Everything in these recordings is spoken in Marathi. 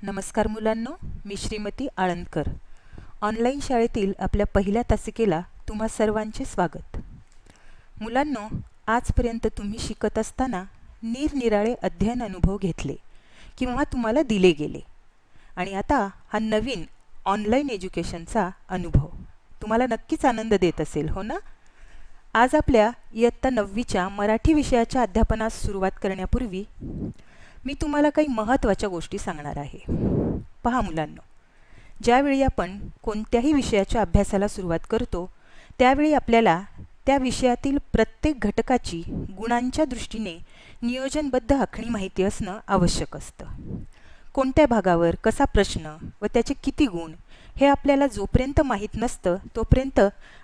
नमस्कार मुलांनो, मी श्रीमती आळंदकर. ऑनलाईन शाळेतील आपल्या पहिल्या तासिकेला तुम्हा सर्वांचे स्वागत. मुलांनो, आजपर्यंत तुम्ही शिकत असताना निरनिराळे अध्ययन अनुभव घेतले किंवा तुम्हाला दिले गेले आणि आता हा नवीन ऑनलाईन एज्युकेशनचा अनुभव तुम्हाला नक्कीच आनंद देत असेल, हो ना? आज आपल्या इयत्ता 9वीच्या मराठी विषयाच्या अध्यापनास सुरुवात करण्यापूर्वी मी तुम्हाला काही महत्त्वाच्या गोष्टी सांगणार आहे. पहा मुलांनो, ज्यावेळी आपण कोणत्याही विषयाच्या अभ्यासाला सुरुवात करतो त्यावेळी आपल्याला त्या विषयातील प्रत्येक घटकाची गुणांच्या दृष्टीने नियोजनबद्ध आखणी माहिती असणं आवश्यक असतं. कोणत्या भागावर कसा प्रश्न व त्याचे किती गुण हे आपल्याला जोपर्यंत माहीत नसतं तोपर्यंत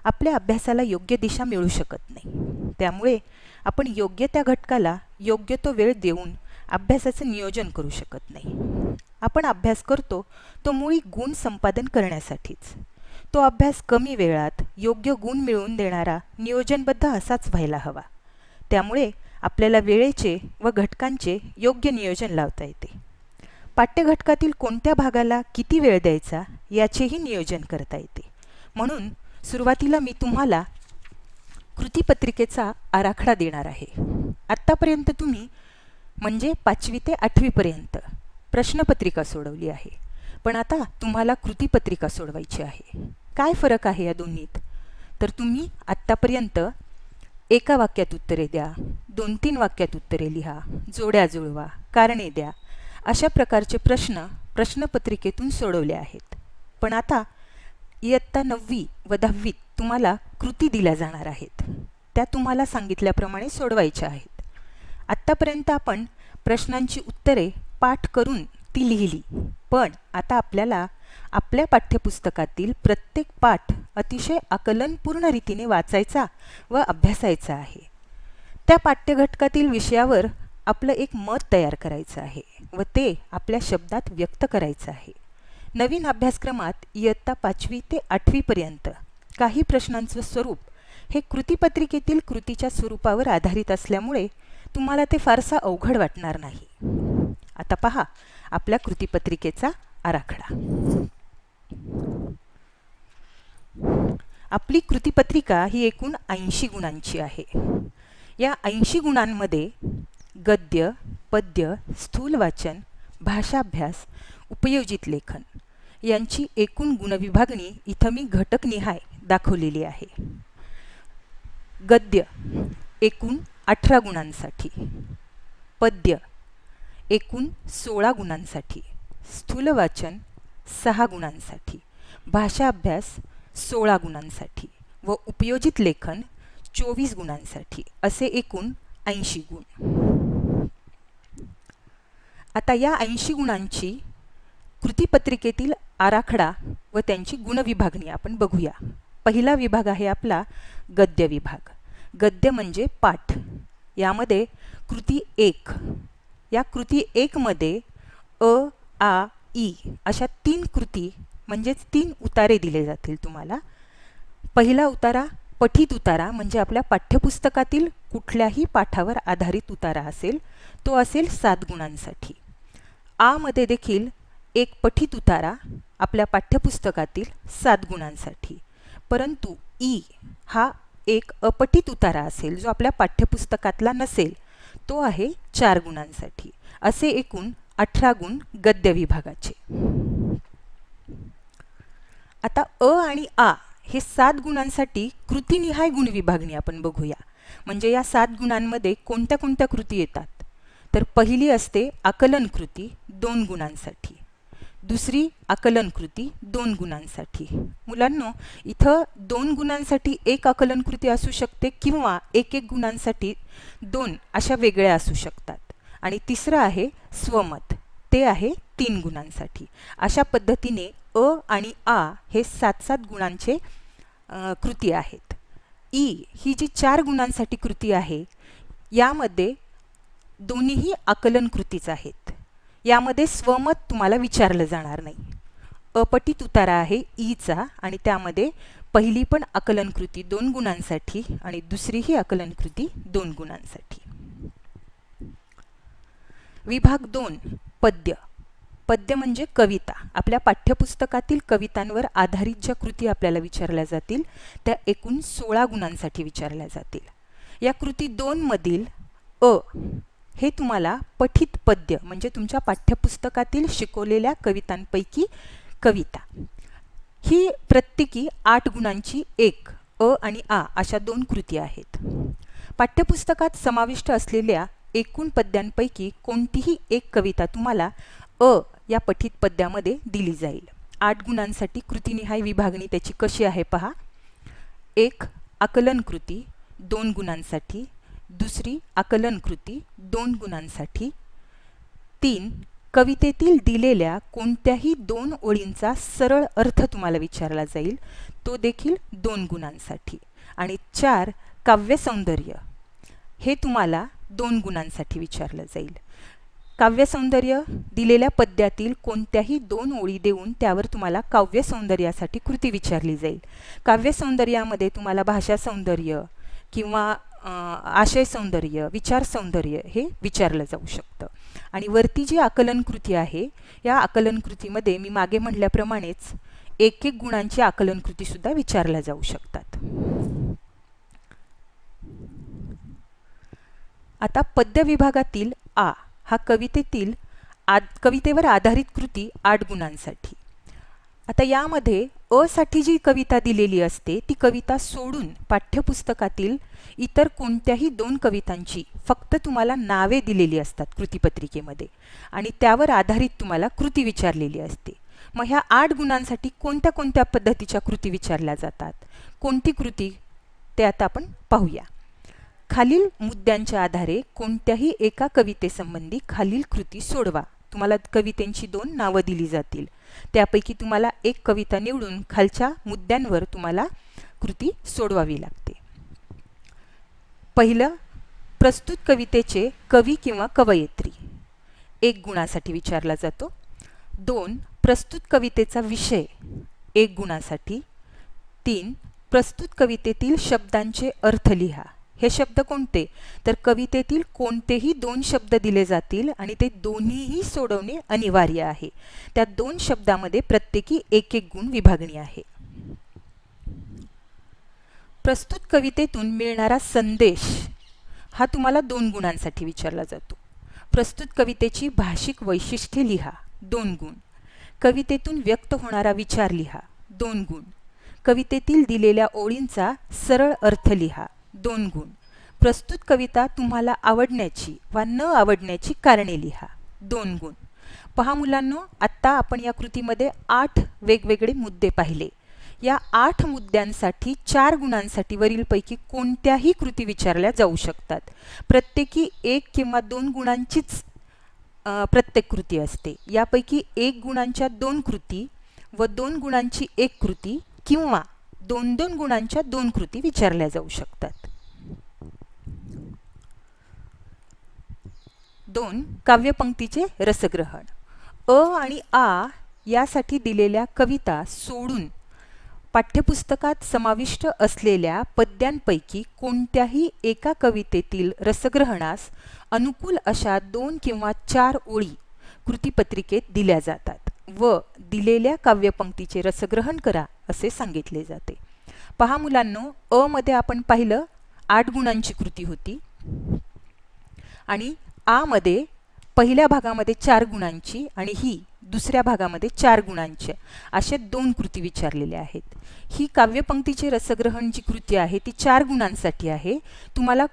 आपल्या अभ्यासाला योग्य दिशा मिळू शकत नाही. त्यामुळे आपण योग्य त्या घटकाला योग्य तो वेळ देऊन अभ्यासाचं नियोजन करू शकत नाही. आपण अभ्यास करतो तो मुळी गुण संपादन करण्यासाठीच. तो अभ्यास कमी वेळात योग्य गुण मिळवून देणारा नियोजनबद्ध असाच व्हायला हवा. त्यामुळे आपल्याला वेळेचे व घटकांचे योग्य नियोजन लावता येते. पाठ्यघटकातील कोणत्या भागाला किती वेळ द्यायचा याचेही नियोजन करता येते. म्हणून सुरुवातीला मी तुम्हाला कृतीपत्रिकेचा आराखडा देणार आहे. आत्तापर्यंत तुम्ही म्हणजे 5वी ते 8वी पर्यंत प्रश्नपत्रिका सोडवली आहे, पण आता तुम्हाला कृतीपत्रिका सोडवायची आहे. काय फरक आहे या दोन्हीत? तर तुम्ही आत्तापर्यंत एका वाक्यात उत्तरे द्या, 2-3 वाक्यात उत्तरे लिहा, जोड्या जुळवा, कारणे द्या, अशा प्रकारचे प्रश्न प्रश्नपत्रिकेतून सोडवले आहेत. पण आता इयत्ता 9वी व 10वीत तुम्हाला कृती दिल्या जाणार आहेत. त्या तुम्हाला सांगितल्याप्रमाणे सोडवायच्या आहेत. आत्तापर्यंत आपण प्रश्नांची उत्तरे पाठ करून ती लिहिली, पण आता आपल्याला आपल्या पाठ्यपुस्तकातील प्रत्येक पाठ अतिशय आकलनपूर्ण रीतीने वाचायचा व अभ्यासायचा आहे. त्या पाठ्यघटकातील विषयावर आपलं एक मत तयार करायचं आहे व ते आपल्या शब्दात व्यक्त करायचं आहे. नवीन अभ्यासक्रमात इयत्ता 5वी ते 8वी पर्यंत काही प्रश्नांचं स्वरूप हे कृतीपत्रिकेतील कृतीच्या स्वरूपावर आधारित असल्यामुळे तुम्हाला ते फारसा अवघड वाटणार नाही. आता पहा आपल्या कृतीपत्रिकेचा आराखडा. आपली कृतीपत्रिका ही एकूण 80 गुणांची आहे. या 80 गुणांमध्ये गद्य, पद्य, स्थूल वाचन, भाषाभ्यास, उपयोजित लेखन यांची एकूण गुणविभागणी इथं मी घटकनिहाय दाखवलेली आहे. गद्य एकूण 18 गुणांसाठी, पद्य एकूण 16 गुणांसाठी, स्थूल वाचन 6 गुणांसाठी, भाषा अभ्यास 16 गुणांसाठी व उपयोजित लेखन 24 गुणांसाठी असे एकूण 80 गुण. आता या 80 गुणांची कृतीपत्रिकेतील आराखडा व त्यांची गुणविभागणी आपण बघूया. पहिला विभाग आहे आपला गद्य विभाग. गद्य म्हणजे पाठ. यामध्ये कृती 1, या कृती 1 मध्ये अ, आ, ई अशा 3 कृती म्हणजेच 3 उतारे दिले जातील तुम्हाला. पहिला उतारा पठित उतारा म्हणजे आपल्या पाठ्यपुस्तकातील कुठल्याही पाठावर आधारित उतारा असेल, तो असेल 7 गुणांसाठी. आ मध्ये देखील एक पठित उतारा आपल्या पाठ्यपुस्तकातील 7 गुणांसाठी. परंतु ई हा एक अपठित उतारा असेल जो आपल्या पाठ्यपुस्तकातला नसेल, तो आहे 4 गुणांसाठी. असे एकूण 18 गुण गद्य विभागाचे. आता अ आणि आ हे 7 गुणांसाठी कृतीनिहाय गुण विभागणी आपण बघूया. म्हणजे या 7 गुणांमध्ये कोणत्या कोणत्या कृती येतात? तर पहिली असते आकलन कृती 2 गुणांसाठी, दुसरी आकलन कृती 2 गुणांसाठी. मुलांनो, इथं 2 गुणांसाठी एक आकलन कृती असू शकते किंवा 1-1 गुणांसाठी 2 अशा वेगळ्या असू शकतात. आणि तिसरं आहे स्वमत, ते आहे 3 गुणांसाठी. अशा पद्धतीने अ आणि आ हे 7-7 गुणांचे कृती आहेत. ई ही जी 4 गुणांसाठी कृती आहे यामध्ये दोन्हीही आकलन कृतीच आहेत. यामध्ये स्वमत तुम्हाला विचारलं जाणार नाही. अपठित उतारा आहे ईचा आणि त्यामध्ये पहिली पण आकलन कृती 2 गुणांसाठी आणि दुसरीही आकलन कृती 2 गुणांसाठी. विभाग 2 पद्य. पद्य म्हणजे कविता. आपल्या पाठ्यपुस्तकातील कवितांवर आधारित ज्या कृती आपल्याला विचारल्या जातील त्या एकूण 16 गुणांसाठी विचारल्या जातील. या कृती 2 मधील अ हे तुम्हाला पठित पद्य म्हणजे तुमच्या पाठ्यपुस्तकातील शिकवलेल्या कवितांपैकी कविता. ही प्रत्येकी 8 गुणांची एक अ आणि आ अशा 2 कृती आहेत. पाठ्यपुस्तकात समाविष्ट असलेल्या एकूण पद्यांपैकी कोणतीही एक कविता तुम्हाला अ या पठित पद्यामध्ये दिली जाईल. 8 गुणांसाठी कृतीनिहाय विभागणी त्याची कशी आहे पहा. 1 आकलन कृती 2 गुणांसाठी, दुसरी आकलन कृती 2 गुणांसाठी, 3 कवितेतील दिलेल्या कोणत्याही 2 ओळींचा सरळ अर्थ तुम्हाला विचारला जाईल, तो देखील 2 गुणांसाठी, आणि 4 काव्यसौंदर्य हे तुम्हाला 2 गुणांसाठी विचारलं जाईल. काव्यसौंदर्य दिलेल्या पद्यातील कोणत्याही 2 ओळी देऊन त्यावर तुम्हाला काव्यसौंदर्यासाठी कृती विचारली जाईल. काव्यसौंदर्यामध्ये तुम्हाला भाषा सौंदर्य किंवा आशय सौंदर्य, विचार सौंदर्य हे विचारलं जाऊ शकतं. आणि वरती जी आकलन कृती आहे या आकलन कृतीमध्ये मी मागे म्हटल्याप्रमाणेच एक एक गुणांची आकलन कृती सुद्धा विचारल्या जाऊ शकतात. आता पद्य विभागातील आ हा कवितेवर आधारित कृती 8 गुणांसाठी. आता यामध्ये अ साठी जी कविता दिलेली असते ती कविता सोडून पाठ्यपुस्तकातील इतर कोणत्याही 2 कवितांची फक्त तुम्हाला नावे दिलेली असतात कृतीपत्रिकेमध्ये आणि त्यावर आधारित तुम्हाला कृती विचारलेली असते. मग ह्या 8 गुणांसाठी कोणत्या कोणत्या पद्धतीच्या कृती विचारल्या जातात, कोणती कृती ते आता आपण पाहूया. खालील मुद्द्यांच्या आधारे कोणत्याही एका कवितेसंबंधी खालील कृती सोडवा. तुम्हाला कवितेंची 2 नावं दिली जातील, त्यापैकी तुम्हाला एक कविता निवडून खालच्या मुद्द्यांवर तुम्हाला कृती सोडवावी लागते. पहिलं, प्रस्तुत कवितेचे कवी किंवा कवयित्री 1 गुणासाठी विचारला जातो. 2 प्रस्तुत कवितेचा विषय 1 गुणासाठी. 3 प्रस्तुत कवितेतील शब्दांचे अर्थ लिहा. हे शब्द कोणते, तर कवितेतील कोणतेही 2 शब्द दिले जातील आणि ते दोन्हीही सोडवणे अनिवार्य आहे. त्या 2 शब्दामध्ये प्रत्येकी 1-1 गुण विभागणी आहे. प्रस्तुत कवितेतून मिळणारा संदेश हा तुम्हाला 2 गुणांसाठी विचारला जातो. प्रस्तुत कवितेची भाषिक वैशिष्ट्ये लिहा 2 गुण. कवितेतून व्यक्त होणारा विचार लिहा 2 गुण. कवितेतील दिलेल्या ओळींचा सरळ अर्थ लिहा 2 गुण. प्रस्तुत कविता तुम्हाला आवडण्याची वा न आवडण्याची कारणे लिहा 2 गुण. पहा मुलांनो, आत्ता आपण या कृतीमध्ये 8 वेगवेगळे मुद्दे पाहिले. या 8 मुद्द्यांसाठी 4 गुणांसाठी वरीलपैकी कोणत्याही कृती विचारल्या जाऊ शकतात. प्रत्येकी 1 किंवा 2 गुणांचीच प्रत्येक कृती असते. यापैकी 1 गुणांच्या 2 कृती व 2 गुणांची 1 कृती किंवा 2-2 गुणांच्या 2 कृती विचारल्या जाऊ शकतात. 2 काव्यपंक्तीचे रसग्रहण. अ आणि आ यासाठी दिलेल्या कविता सोडून पाठ्यपुस्तकात समाविष्ट असलेल्या पद्यांपैकी कोणत्याही एका कवितेतील रसग्रहणास अनुकूल अशा 2 किंवा 4 ओळी कृतीपत्रिकेत दिल्या जातात व दिलेल्या काव्यपंक्तीचे रसग्रहण करा असे सांगितले जाते. पहा मुलांनो, अ मध्ये आपण पाहिलं 8 गुणांची कृती होती आणि आ मध्ये पहिल्या भागामध्ये 4 गुणांची आणि ही दुसऱ्या भागामध्ये 4 गुणांची अशा 2 कृती विचारलेल्या आहेत. ही काव्यपंक्तीचे रसग्रहण जी कृती आहे ती 4 गुणांसाठी आहे. तुम्हाला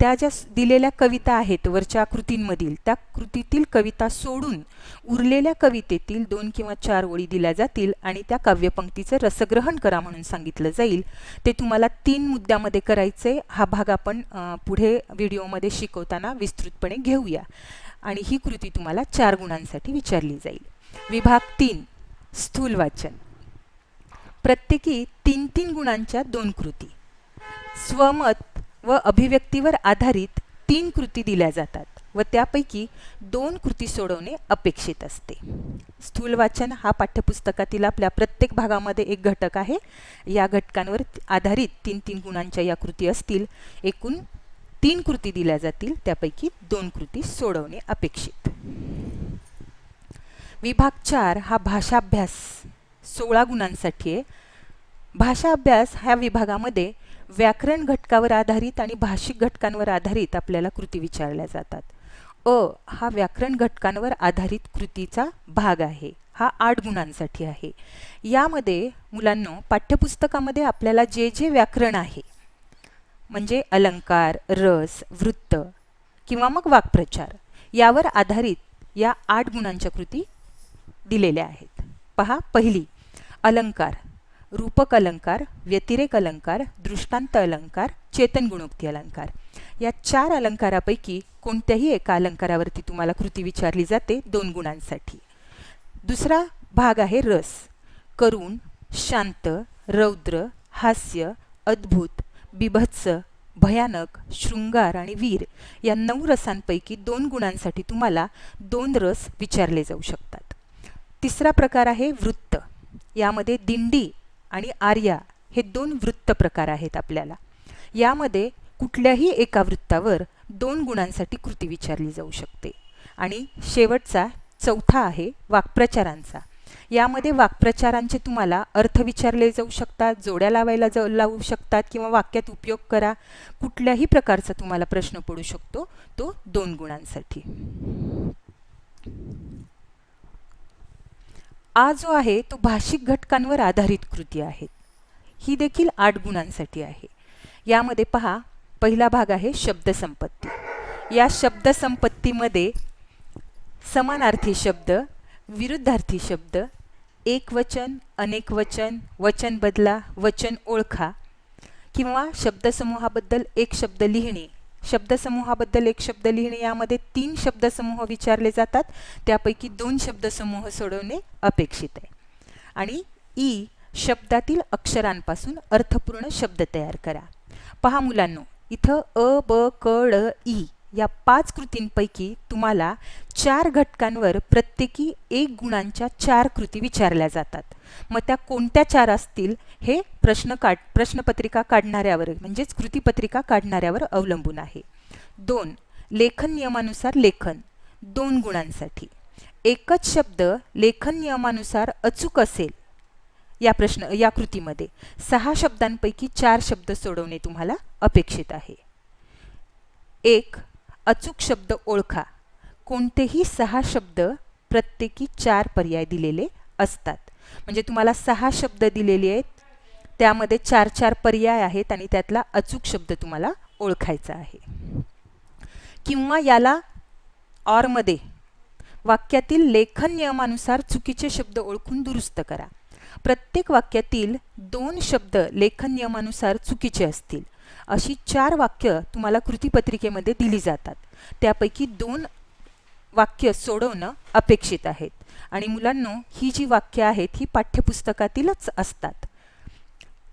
त्या ज्या दिलेल्या कविता आहेत वरच्या कृतींमधील त्या कृतीतील कविता सोडून उरलेल्या कवितेतील 2 किंवा 4 ओळी दिल्या जातील आणि त्या काव्यपंक्तीचं रसग्रहण करा म्हणून सांगितलं जाईल. ते तुम्हाला 3 मुद्द्यामध्ये करायचे. हा भाग आपण पुढे व्हिडिओमध्ये शिकवताना विस्तृतपणे घेऊया आणि ही कृती तुम्हाला 4 गुणांसाठी विचारली जाईल. विभाग 3 स्थूल वाचन. प्रत्येकी 3-3 गुणांच्या 2 कृती. स्वमत व अभिव्यक्तीवर आधारित 3 कृती दिल्या जातात व त्यापैकी 2 कृती सोडवणे अपेक्षित असते. स्थूल वाचन हा पाठ्यपुस्तकातील आपल्या प्रत्येक भागामध्ये एक घटक आहे. या घटकांवर आधारित 3-3 गुणांच्या या कृती असतील. एकूण 3 कृती दिल्या जातील, त्यापैकी 2 कृती सोडवणे अपेक्षित. विभाग 4 हा भाषाभ्यास 16 गुणांसाठी आहे. भाषा अभ्यास ह्या विभागामध्ये व्याकरण घटकावर आधारित आणि भाषिक घटकांवर आधारित आपल्याला कृती विचारल्या जातात. हा व्याकरण घटकांवर आधारित कृतीचा भाग आहे. हा 8 गुणांसाठी आहे. यामध्ये मुलांनो पाठ्यपुस्तकामध्ये आपल्याला जे जे व्याकरण आहे म्हणजे अलंकार, रस, वृत्त किंवा मग वाक्प्रचार यावर आधारित या 8 गुणांच्या कृती दिलेल्या आहेत. पहा, पहिली अलंकार, रूपक अलंकार, व्यतिरेक अलंकार, दृष्टांत अलंकार, चेतन गुणोक्ती अलंकार. या 4 अलंकारापैकी कोणत्याही एका अलंकारावरती तुम्हाला कृती विचारली जाते 2 गुणांसाठी. दुसरा भाग आहे रस. करुण, शांत, रौद्र, हास्य, अद्भुत, बिभत्स, भयानक, शृंगार आणि वीर या 9 रसांपैकी 2 गुणांसाठी तुम्हाला 2 रस विचारले जाऊ शकतात. तिसरा प्रकार आहे वृत्त. यामध्ये दिंडी आणि आर्या हे 2 वृत्त प्रकार आहेत आपल्याला. यामध्ये कुठल्याही एका वृत्तावर 2 गुणांसाठी कृती विचारली जाऊ शकते. आणि शेवटचा चौथा आहे वाक्प्रचारांचा. यामध्ये वाक्प्रचारांचे तुम्हाला अर्थ विचारले जाऊ शकतात, जोड्या लावायला लावू शकतात किंवा वाक्यात उपयोग करा. कुठल्याही प्रकारचा तुम्हाला प्रश्न पडू शकतो तो 2 गुणांसाठी. जो आहे तो भाषिक घटकांवर आधारित कृती आहे. ही देखील 8 गुणांसाठी आहे. यामध्ये पहा, पहिला भाग आहे शब्दसंपत्ती. या शब्दसंपत्तीमध्ये समानार्थी शब्द, विरुद्धार्थी शब्द, एकवचन, अनेकवचन, वचन बदला, वचन ओळखा किंवा शब्दसमूहाबद्दल एक शब्द लिहिणे, शब्दसमूहाबद्दल एक शब्द लिहिणे यामध्ये 3 शब्दसमूह विचारले जातात. त्यापैकी 2 शब्दसमूह सोडवणे अपेक्षित आहे. आणि शब्दातील अक्षरांपासून अर्थपूर्ण शब्द तयार करा. पहा मुलांनो, इथं अ, ब, क, ड, ई या 5 कृतींपैकी तुम्हाला 4 घटकांवर प्रत्येकी 1 गुणांच्या 4 कृती विचारल्या जातात. मग त्या कोणत्या 4 असतील हे प्रश्नपत्रिका काढणाऱ्यावर म्हणजेच कृतीपत्रिका काढणाऱ्यावर अवलंबून आहे. 2 लेखन नियमानुसार लेखन 2 गुणांसाठी. एकच शब्द लेखन नियमानुसार अचूक असेल या कृतीमध्ये 6 शब्दांपैकी 4 शब्द सोडवणे तुम्हाला अपेक्षित आहे. 1 अचूक शब्द ओळखा. कोणतेही 6 शब्द प्रत्येकी 4 पर्याय दिलेले असतात. म्हणजे तुम्हाला 6 शब्द दिलेले आहेत, त्यामध्ये 4-4 पर्याय आहेत आणि त्यातला अचूक शब्द तुम्हाला ओळखायचा आहे. किंवा याला मध्ये वाक्यातील लेखन नियमानुसार चुकीचे शब्द ओळखून दुरुस्त करा. प्रत्येक वाक्यातील 2 शब्द लेखन नियमानुसार चुकीचे असतील अशी 4 वाक्य तुम्हाला कृतीपत्रिकेमध्ये दिली जातात. त्यापैकी 2 वाक्य सोडवणं अपेक्षित आहेत. आणि मुलांनो, ही जी वाक्य आहेत ही पाठ्यपुस्तकातीलच असतात.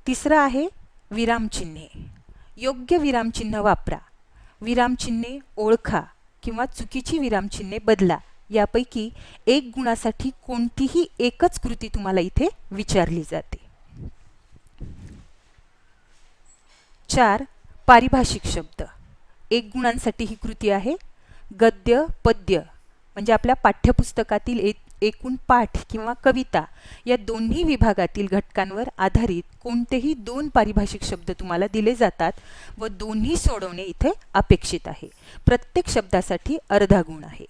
तिसरं आहे विरामचिन्हे. योग्य विरामचिन्ह वापरा. विरामचिन्हे ओळखा किंवा चुकीची विरामचिन्हे बदला. यापैकी 1 गुणासाठी कोणतीही एकच कृती तुम्हाला इथे विचारली जाते. 4 पारिभाषिक शब्द 1 गुणांसाठी ही कृती आहे. गद्य, पद्य म्हणजे आपल्या पाठ्यपुस्तकातील एकूण पाठ किंवा कविता या दोन्ही विभागातील घटकांवर आधारित कोणतेही 2 पारिभाषिक शब्द तुम्हाला दिले जातात व दोन्ही सोडवणे इथे अपेक्षित आहे. प्रत्येक शब्दासाठी अर्धा गुण आहे.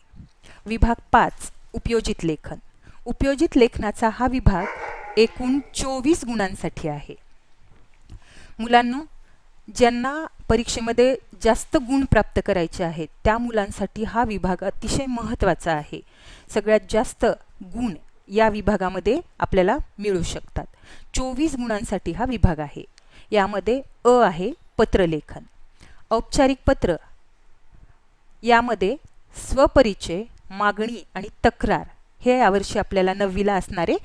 विभाग 5 उपयोजित लेखन. उपयोजित लेखनाचा हा विभाग एकूण 24 गुणांसाठी आहे. मुलांनो, ज्यांना परीक्षेमध्ये जास्त गुण प्राप्त करायचे आहेत त्या मुलांसाठी हा विभाग अतिशय महत्त्वाचा आहे. सगळ्यात जास्त गुण या विभागामध्ये आपल्याला मिळू शकतात. 24 गुणांसाठी हा विभाग आहे. यामध्ये आहे पत्रलेखन. औपचारिक पत्र यामध्ये स्वपरिचय, मागणी आणि तक्रार हे यावर्षी आपल्याला 9वीला असणारे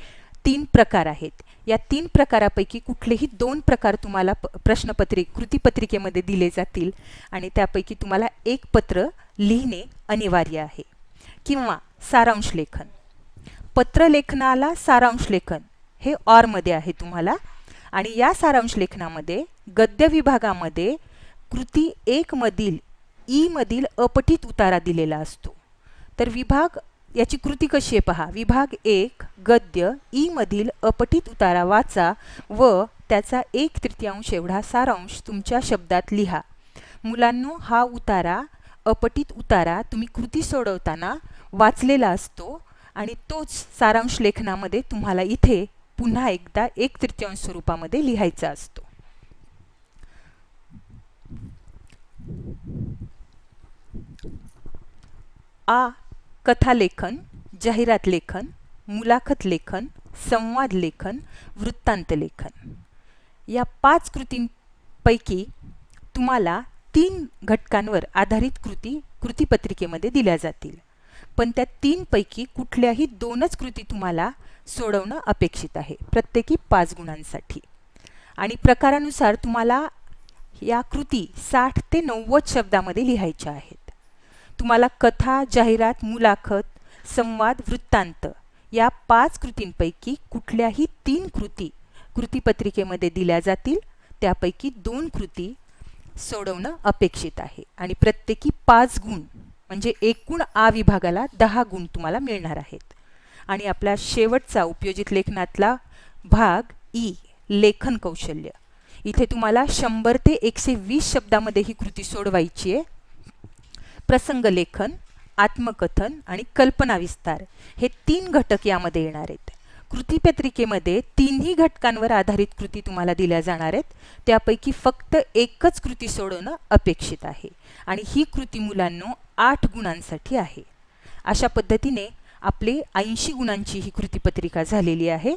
3 प्रकार आहेत. या 3 प्रकारापैकी कुठलेही 2 प्रकार तुम्हाला कृतीपत्रिकेमध्ये दिले जातील आणि त्यापैकी तुम्हाला 1 पत्र लिहिणे अनिवार्य आहे. किंवा सारांश लेखन. पत्रलेखनाला सारांश लेखन हे मध्ये आहे तुम्हाला. आणि या सारांश लेखनामध्ये गद्य विभागामध्ये कृती 1 मधील मधील अपठित उतारा दिलेला असतो. तर विभाग याची कृती कशी आहे पहा. विभाग 1 गद्य ई मधील अपठित उतारा वाचा व त्याचा 1/3 एवढा सारांश तुमच्या शब्दात लिहा. मुलांनो, हा उतारा, अपठित उतारा तुम्ही कृती सोडवताना वाचलेला असतो आणि तोच सारांश लेखनामध्ये तुम्हाला इथे पुन्हा एकदा 1/3 स्वरूपामध्ये लिहायचा असतो. आ. कथालेखन, जाहिरात लेखन, मुलाखत लेखन, संवाद लेखन, वृत्तांत लेखन. या 5 कृतींपैकी तुम्हाला 3 घटकांवर आधारित कृती कृतीपत्रिकेमध्ये दिल्या जातील. पण त्या 3 पैकी कुठल्याही 2च कृती तुम्हाला सोडवणं अपेक्षित आहे, प्रत्येकी 5 गुणांसाठी. आणि प्रकारानुसार तुम्हाला या कृती 60 ते 90 शब्दामध्ये लिहायच्या आहेत. तुम्हाला कथा, जाहिरात, मुलाखत, संवाद, वृत्तांत या 5 कृतींपैकी कुठल्याही 3 कृती कृतीपत्रिकेमध्ये दिल्या जातील. त्यापैकी 2 कृती सोडवणं अपेक्षित आहे आणि प्रत्येकी 5 गुण, म्हणजे एकूण आ विभागाला 10 गुण तुम्हाला मिळणार आहेत. आणि आपला शेवटचा उपयोजित लेखनातला भाग ई, लेखन कौशल्य. इथे तुम्हाला 100 ते 120 शब्दामध्ये ही कृती सोडवायची आहे. प्रसंग लेखन, आत्मकथन आणि कल्पना विस्तार हे 3 घटक यामध्ये येणार आहेत. कृतीपत्रिकेमध्ये 3ही घटकांवर आधारित कृती तुम्हाला दिल्या जाणार आहेत. त्यापैकी फक्त एकच कृती सोडवणं अपेक्षित आहे आणि ही कृती मुलांनो 8 गुणांसाठी आहे. अशा पद्धतीने आपले 80 गुणांची ही कृतीपत्रिका झालेली आहे.